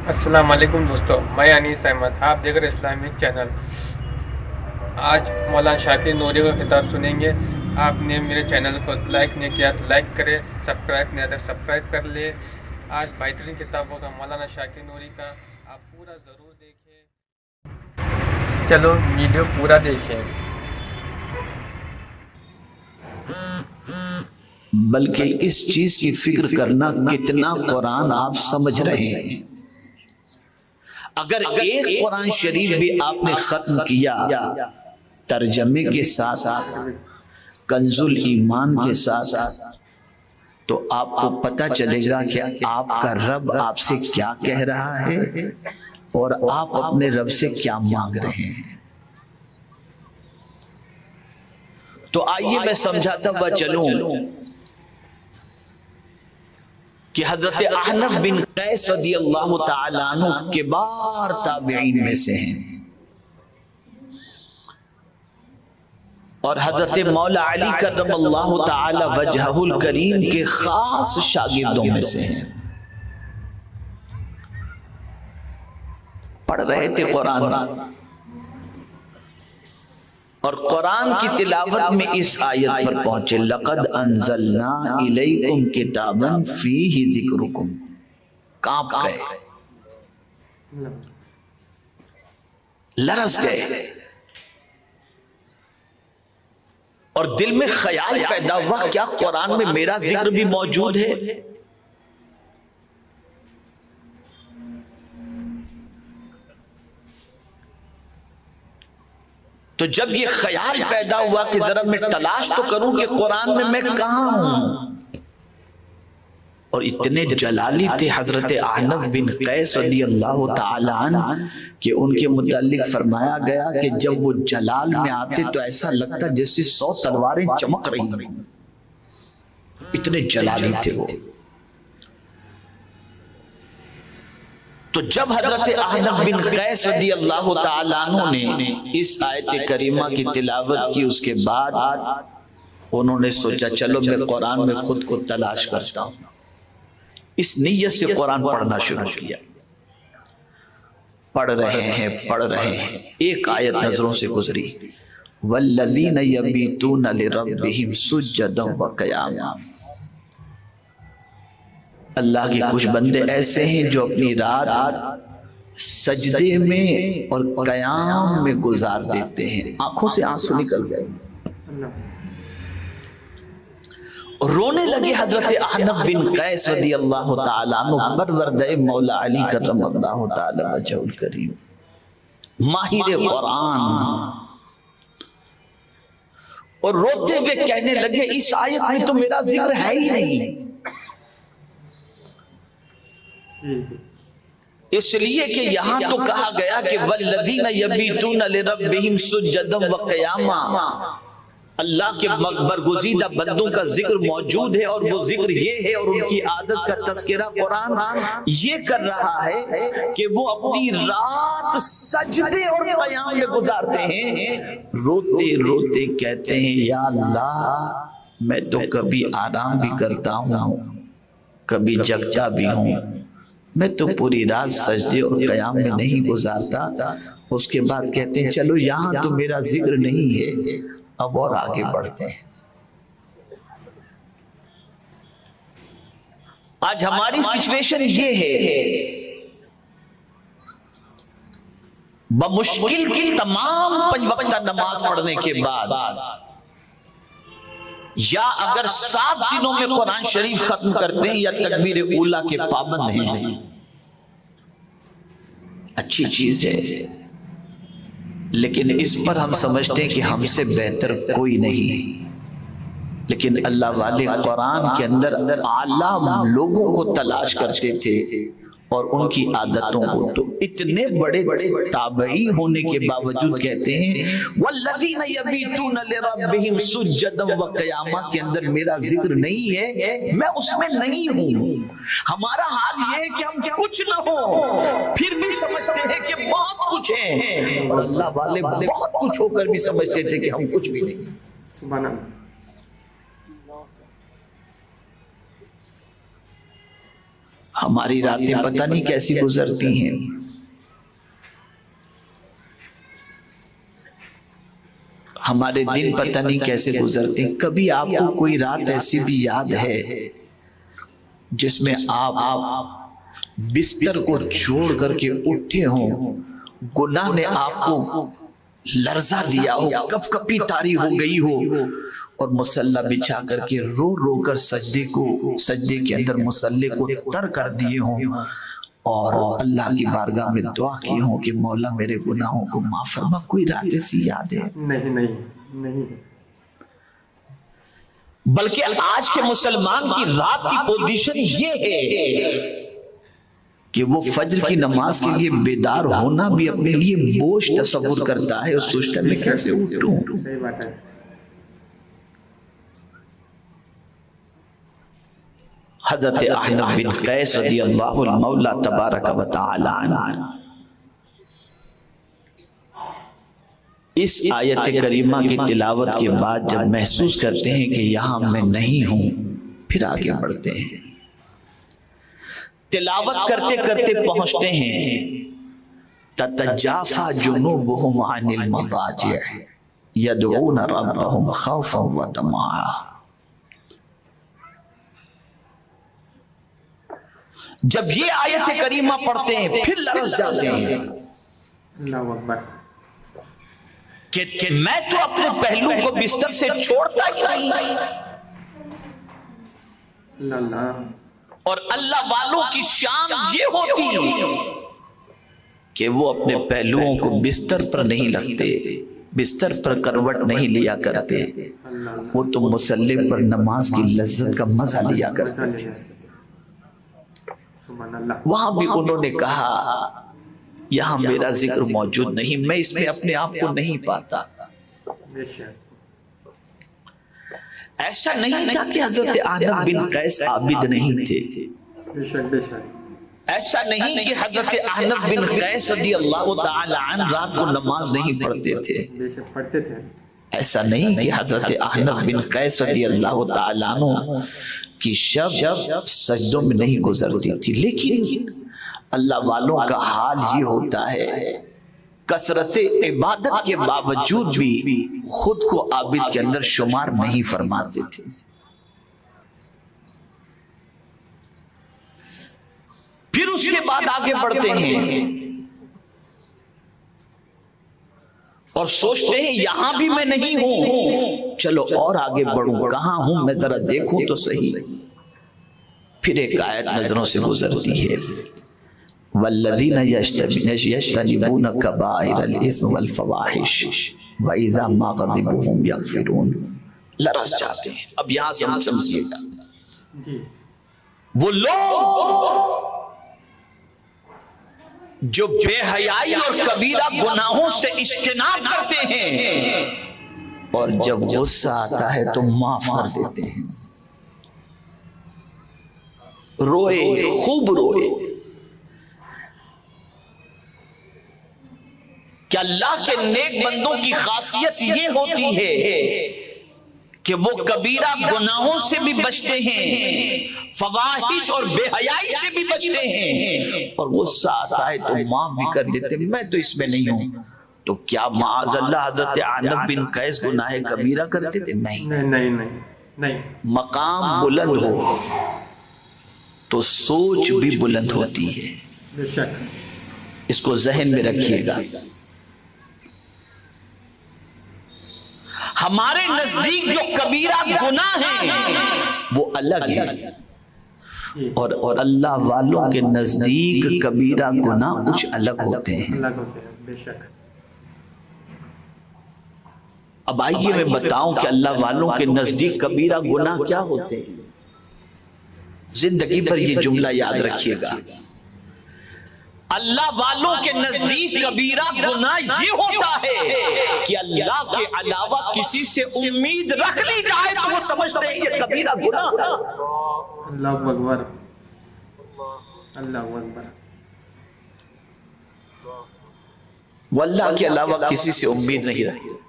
السلام علیکم دوستو، میں انیس احمد، آپ دیکھ رہے اسلامک چینل۔ آج مولانا شاکر نوری کا خطاب سنیں گے۔ آپ نے میرے چینل کو لائک نہیں کیا تو لائک کرے، سبسکرائب نہیں تو سبسکرائب کر لے۔ آج بہترین کتاب ہوگا مولانا شاکر نوری کا، آپ پورا ضرور دیکھیں۔ چلو ویڈیو پورا دیکھیں۔ بلکہ اس چیز کی فکر کرنا کتنا قرآن آپ سمجھ رہے ہیں۔ اگر ایک قرآن شریف بھی آپ نے ختم کیا ترجمے کے ساتھ، کنز الایمان کے ساتھ، تو آپ کو پتہ چلے گا کہ آپ کا رب آپ سے کیا کہہ رہا ہے اور آپ اپنے رب سے کیا مانگ رہے ہیں۔ تو آئیے میں سمجھاتا ہوا چلوں کہ حضرت احنف بن قیس رضی اللہ تعالیٰ عنہ کبار تابعین میں سے ہیں، اور حضرت مولا علی کرم اللہ تعالی وجہہ الکریم کے خاص شاگردوں میں سے ہیں۔ پڑھ رہے تھے قرآن، اور قرآن کی تلاوت میں اس آیت پر پہنچے، لَقَدْ أَنزَلْنَا إِلَيْكُمْ كِتَابًا فِيهِ ذِكْرُكُمْ۔ کانپ گئے، لرز گئے، اور دل میں خیال پیدا ہوا کیا قرآن میں میرا ذکر بھی موجود ہے؟ تو جب یہ خیال پیدا ہوا کہ ذرا میں تلاش تو کروں کہ قرآن میں کہاں ہوں، اور اتنے جلالی تھے حضرت احنف بن قیس رضی اللہ تعالی عنہ کہ ان کے متعلق فرمایا گیا کہ جب وہ جلال میں آتے تو ایسا لگتا جیسے 100 تلواریں چمک رہی ہیں، اتنے جلالی تھے وہ۔ تو جب حضرت احنف بن قیس رضی اللہ تعالیٰ عنہ نے اس آیت کریمہ کی تلاوت کی، اس کے بعد انہوں نے سوچا چلو میں قرآن میں خود کو تلاش کرتا ہوں۔ اس نیت سے قرآن پڑھنا شروع کیا، پڑھ رہے ہیں، ایک آیت نظروں سے گزری، وَالَّذِينَ يَبِيتُونَ لِرَبِّهِمْ سُجَّدًا وَقِيَامًا۔ اللہ کے کچھ بندے ایسے ہیں جو اپنی رات سجدے میں اور قیام میں گزار دیتے ہیں، آنکھوں سے آنسو نکل گئے، رونے لگے۔ حضرت احنف بن قیس رضی اللہ تعالیٰ عنہ پروردہ مولا علی کرم اللہ تعالی وجہہ الکریم، ماہر قرآن، اور روتے ہوئے کہنے لگے اس آیت میں تو میرا ذکر ہے ہی نہیں، اس لیے کہ یہاں تو کہا گیا کہ وَالَّذِينَ يَبِيتُونَ لِرَبِّهِمْ سُجَّدًا وَقِيَامًا، اللہ کے برگزیدہ بندوں کا ذکر موجود ہے، اور وہ ذکر یہ ہے، اور ان کی عادت کا تذکرہ قرآن یہ کر رہا ہے کہ وہ اپنی رات سجدے اور قیام میں گزارتے ہیں، روتے روتے کہتے ہیں یا اللہ میں تو کبھی آرام بھی کرتا ہوں، کبھی جگتا بھی ہوں، میں تو پوری رات سجدے اور قیام میں نہیں گزارتا۔ اس کے بعد کہتے ہیں چلو یہاں تو میرا ذکر نہیں ہے، اب اور آگے بڑھتے ہیں۔ آج ہماری سچویشن یہ ہے، بمشکل کی تمام 5 وقتہ نماز پڑھنے کے بعد، یا اگر 7 دنوں میں قرآن شریف ختم کرتے ہیں یا تکبیر اولیٰ کے پابند ہیں، اچھی چیز ہے، لیکن اس پر ہم سمجھتے ہیں کہ ہم سے بہتر کوئی نہیں، لیکن اللہ والے قرآن کے اندر اعلیٰ لوگوں کو تلاش کرتے تھے اور ان کی عادتوں کو، تو اتنے بڑے تابعی ہونے کے باوجود کہتے ہیں وَالَّذِينَ يَبِيتُونَ لِرَبِّهِمْ سُجَّدًا وَقِيَامًا کے اندر میرا ذکر نہیں ہے، میں اس میں نہیں ہوں۔ ہمارا حال یہ ہے کہ ہم کچھ نہ ہو پھر بھی سمجھتے ہیں کہ بہت کچھ ہیں، اور اللہ والے بہت کچھ ہو کر بھی سمجھتے تھے کہ ہم کچھ بھی نہیں۔ سبحان اللہ۔ ہماری راتیں پتہ نہیں کیسی گزرتی ہیں، ہمارے دن پتہ نہیں کیسے گزرتے ہیں۔ کبھی آپ کو کوئی رات ایسی بھی یاد ہے جس میں آپ بستر کو چھوڑ کر کے اٹھے ہوں، گناہ نے آپ کو لرزہ دیا ہو، کپ کپی طاری ہو گئی ہو، اور مصلی بچھا کر کے رو رو کر سجدے کے اندر مصلی کو تر کر دیے ہوں، اور اللہ کی بارگاہ میں دعا کی ہوں کہ مولا میرے گناہوں کو معاف فرما؟ کوئی رات ایسی یاد ہے؟ نہیں۔ بلکہ آج کے مسلمان کی رات کی پوزیشن یہ ہے کہ وہ فجر کی نماز کے لیے بیدار ہونا بھی اپنے لیے بوجھ تصور کرتا ہے، اور سوچتا ہے میں کیسے اٹھوں۔ صحیح بات ہے۔ حضرت احنف بن قیس رضی اللہ المولا تبارک و تعالی عنہ اس آیت کریمہ کی تلاوت کے بعد جب محسوس کرتے ہیں کہ یہاں میں نہیں ہوں، پھر آگے بڑھتے ہیں، تلاوت کرتے کرتے پہنچتے ہیں تتجافى جنوبهم عن المضاجع يدعون ربهم خوفا وطمعا۔ جب یہ آیت کریمہ پڑھتے ہیں پھر لرز جاتے ہیں، اللہ اکبر، کہ میں تو اپنے پہلو کو بستر سے چھوڑتا ہی نہیں، اللہ، اور اللہ والوں کی شان یہ ہوتی کہ وہ اپنے پہلوؤں کو بستر پر نہیں رکھتے، بستر پر کروٹ نہیں لیا کرتے، وہ تو مصلی پر نماز کی لذت کا مزہ لیا کرتے تھے۔ وہاں بھی انہوں نے کہا یہاں میرا ذکر موجود نہیں، میں اس میں اپنے آپ کو نہیں پاتا۔ ایسا نہیں تھا کہ حضرت احنف بن قیس عابد نہیں تھے، ایسا نہیں کہ حضرت احنف بن قیس رضی اللہ تعالی عنہ رات کو نماز نہیں پڑھتے تھے، ایسا نہیں کہ حضرت احنف بن قیس رضی اللہ تعالی عنہ کی شب سجدوں میں نہیں گزرتی تھی، لیکن اللہ والوں کا حال یہ ہوتا ہے کثرت عبادت کے باوجود بھی خود کو عابد کے اندر شمار نہیں فرماتے تھے۔ پھر اس کے بعد آگے بڑھتے ہیں اور سوچتے ہیں یہاں بھی میں نہیں ہوں، چلو اور آگے بڑھوں، کہاں ہوں میں ذرا دیکھوں تو صحیح۔ پھر ایک آیت نظروں سے گزرتی ہے، والذین یجتنبون کبائر الاسم والفواحش واذا ما غضبوا هم یغفرون۔ لرز جاتے ہیں۔ اب یہاں سے ہم سمجھیے گا، وہ لوگ جو بے حیائی اور کبیرہ گناہوں سے اجتناب کرتے ہیں اور جب غصہ آتا ہے تو معاف کر دیتے ہیں، روئے، خوب روئے، کہ اللہ کے نیک بندوں کی خاصیت یہ ہوتی ہے کہ وہ کبیرہ گناہوں سے بھی بچتے ہیں، فواحش اور بے حیائی سے بھی بچتے ہیں، اور غصہ آتا ہے تو معاف بھی کر دیتے ہیں۔ میں تو اس میں نہیں ہوں، تو کیا معاذ اللہ حضرت احنف بن قیس گناہ کبیرہ کرتے تھے؟ نہیں۔ مقام بلند ہو تو سوچ بھی بلند ہوتی ہے، اس کو ذہن میں رکھیے گا۔ ہمارے نزدیک جو کبیرہ گناہ ہیں وہ الگ ہیں، اور اللہ والوں کے نزدیک کبیرہ گناہ کچھ الگ ہوتے ہیں۔ اب آئیے میں بتاؤں کہ اللہ والوں کے نزدیک کبیرہ گناہ کیا ہوتے ہیں۔ زندگی پر یہ جملہ یاد رکھیے گا، اللہ والوں کے نزدیک کبیرہ گناہ یہ ہوتا ہے کہ اللہ کے علاوہ کسی سے امید رکھ لی جائے تو وہ سمجھتے ہیں یہ کبیرہ گناہ۔ اللہ اکبر، اللہ اکبر۔ واللہ کے علاوہ کسی سے امید نہیں رکھتے۔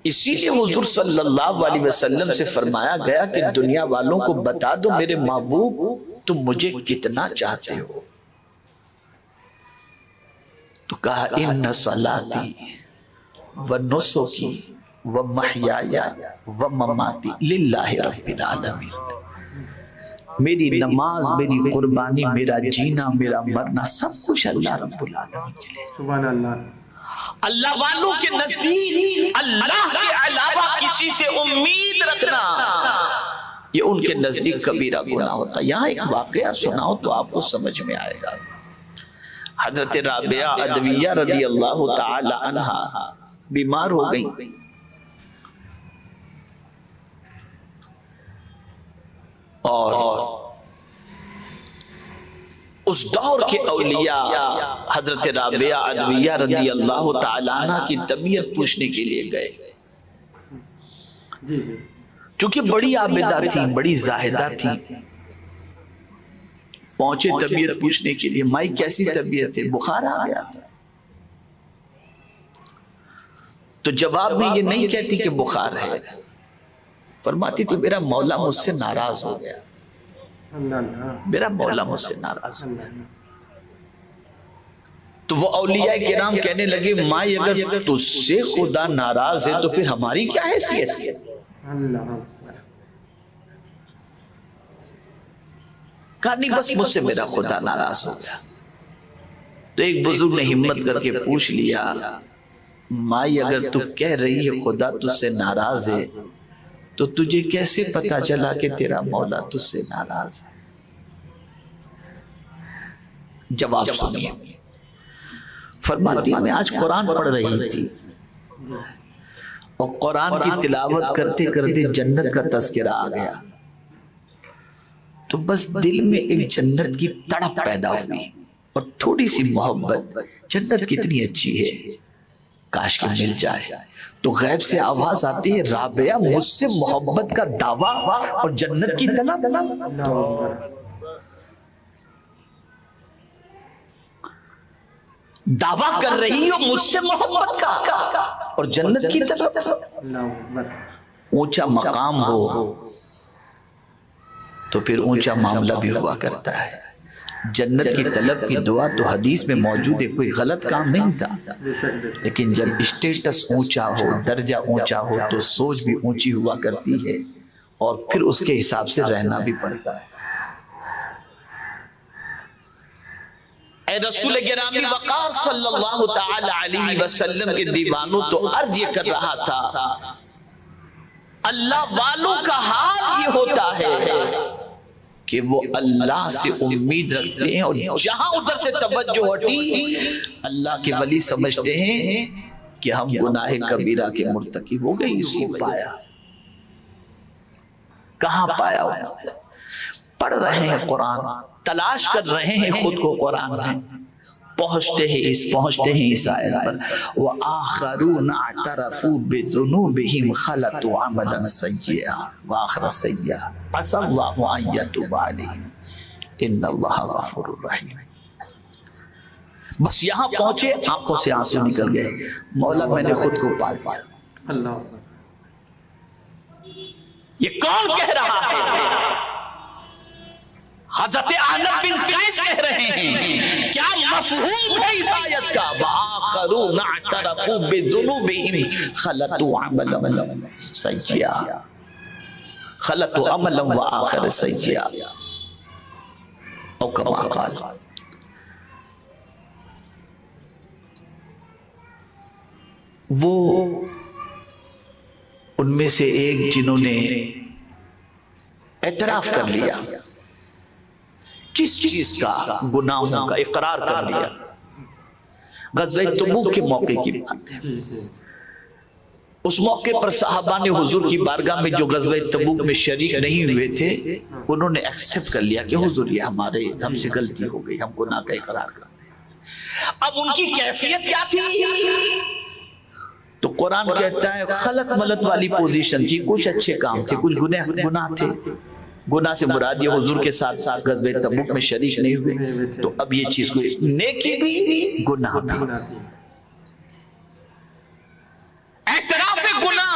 اسی لیے حضور صلی اللہ علیہ وسلم سے فرمایا گیا کہ دنیا والوں کو بتا دو میرے محبوب تم مجھے کتنا چاہتے ہو. تو کہا ان صلاتی و نسکی و محیای و مماتی للہ رب العالمین. میری نماز، میری قربانی، میرا جینا، میرا مرنا سب کچھ اللہ رب العالمین کے لیے. سبحان اللہ. اللہ والوں کے نزدیک اللہ کے علاوہ کسی سے امید رکھنا یہ ان کے نزدیک کبیرہ گناہ ہوتا. یہاں ایک واقعہ سناؤ تو آپ کو سمجھ میں آئے گا. حضرت رابعہ ادویہ رضی اللہ تعالی عنہا بیمار ہو گئی. اور اس دور کے اولیاء حضرت رابعہ ادویہ رضی اللہ تعالی عنہ کی طبیعت پوچھنے کے لیے گئے. چونکہ بڑی عابدہ تھی، بڑی زاہدہ تھی، پہنچے طبیعت پوچھنے کے لیے. مائی کیسی طبیعت ہے؟ بخار آ گیا تھا. تو جواب میں یہ نہیں کہتی کہ بخار ہے، فرماتی تھی میرا مولا مجھ سے ناراض ہو گیا، میرا مولا مجھ سے ناراض ہو گیا. تو وہ اولیاء کرام کہنے لگے مائی اگر تجھ سے خدا ناراض ہے تو پھر ہماری کیا حیثیت ہے؟ کہا نہیں بس مجھ سے میرا خدا ناراض ہو گیا. تو ایک بزرگ نے ہمت کر کے پوچھ لیا مائی اگر تو کہہ رہی ہے خدا تجھ سے ناراض ہے تو تجھے کیسے پتا چلا کہ تیرا مولا تجھ سے ناراض ہے؟ جواب سنیے. فرماتی میں آج قرآن پڑھ رہی تھی اور قرآن کی تلاوت کرتے کرتے جنت کا تذکرہ آ گیا تو بس دل میں ایک جنت کی تڑپ پیدا ہوئی اور تھوڑی سی محبت. جنت کتنی اچھی ہے، کاش کہ مل جائے. تو غیب سے آواز آتی ہے رابعہ مجھ سے محبت کا دعویٰ اور جنت کی طلب. دعویٰ کر رہی ہو مجھ سے محبت کا اور جنت کی طلب. اونچا مقام ہو تو پھر اونچا معاملہ بھی ہوا کرتا ہے. جنت کی طلب کی دعا تو حدیث میں موجود ہے، کوئی غلط کام نہیں تھا، لیکن جب اسٹیٹس اونچا ہو، درجہ اونچا ہو تو سوچ بھی اونچی ہوا کرتی ہے اور پھر اس کے حساب سے رہنا بھی پڑتا ہے. اے رسول گرامی وقار صلی اللہ تعالی علیہ وسلم کے دیوانوں تو عرض یہ کر رہا تھا اللہ والوں کا حال یہ ہوتا ہے کہ وہ اللہ سے امید رکھتے ہیں اور جہاں ادھر سے توجہ ہٹی اللہ کے ولی سمجھتے ہیں کہ ہم گناہ کبیرہ کے مرتکب ہو گئے. اس کو پایا کہاں پایا؟ پڑھ رہے ہیں قرآن، تلاش کر رہے ہیں خود کو قرآن میں، پہنچتے ہیں اس آیت پر وَآخَرُونَ اعْتَرَفُوا بِذُنُوبِهِمْ خَلَطُوا عَمَلًا سَيِّئًا وَآخَرَ سَيِّئًا عَسَى اللَّهُ أَن يَتُوبَ عَلَيْهِمْ إِنَّ اللَّهَ غَفُورٌ رَحِيمٌ. بس یہاں پہنچے آنکھوں سے آنسو نکل گئے، مولا میں نے خود کو پا لیا. اللہ یہ کون کہہ رہا ہے؟ حضرت احنف بن قیس کہہ رہے ہیں. کیا مفہوم ہے اس آیت کا؟ وَآخَرُونَ اعْتَرَفُوا بِذُنُوبِهِمْ خَلَطُوا عَمَلًا سَيِّئًا خَلَطُوا عَمَلًا وَآخَرَ سَيِّئًا او کما قال. وہ ان میں سے ایک جنہوں نے اعتراف کر لیا، کس چیز کا؟ گناہوں کا اقرار کر لیا. غزوہ تبوک کے موقع کی بات ہے. اس موقع پر صحابہ نے حضور کی بارگاہ میں جو غزوہ تبوک میں شریک نہیں ہوئے تھے انہوں نے ایکسپٹ کر لیا کہ حضور یہ ہم سے غلطی ہو گئی، ہم گناہ کا اقرار کرتے ہیں. اب ان کی کیفیت کیا تھی؟ تو قرآن کہتا ہے خلط ملت والی پوزیشن تھی. کچھ اچھے کام تھے، کچھ گناہ تھے. گناہ سے مراد یہ حضور کے ساتھ غزوہ تبوک میں شریک نہیں ہوئے تو اب یہ چیز کو نیکی بھی گناہ بھی. اعتراف گناہ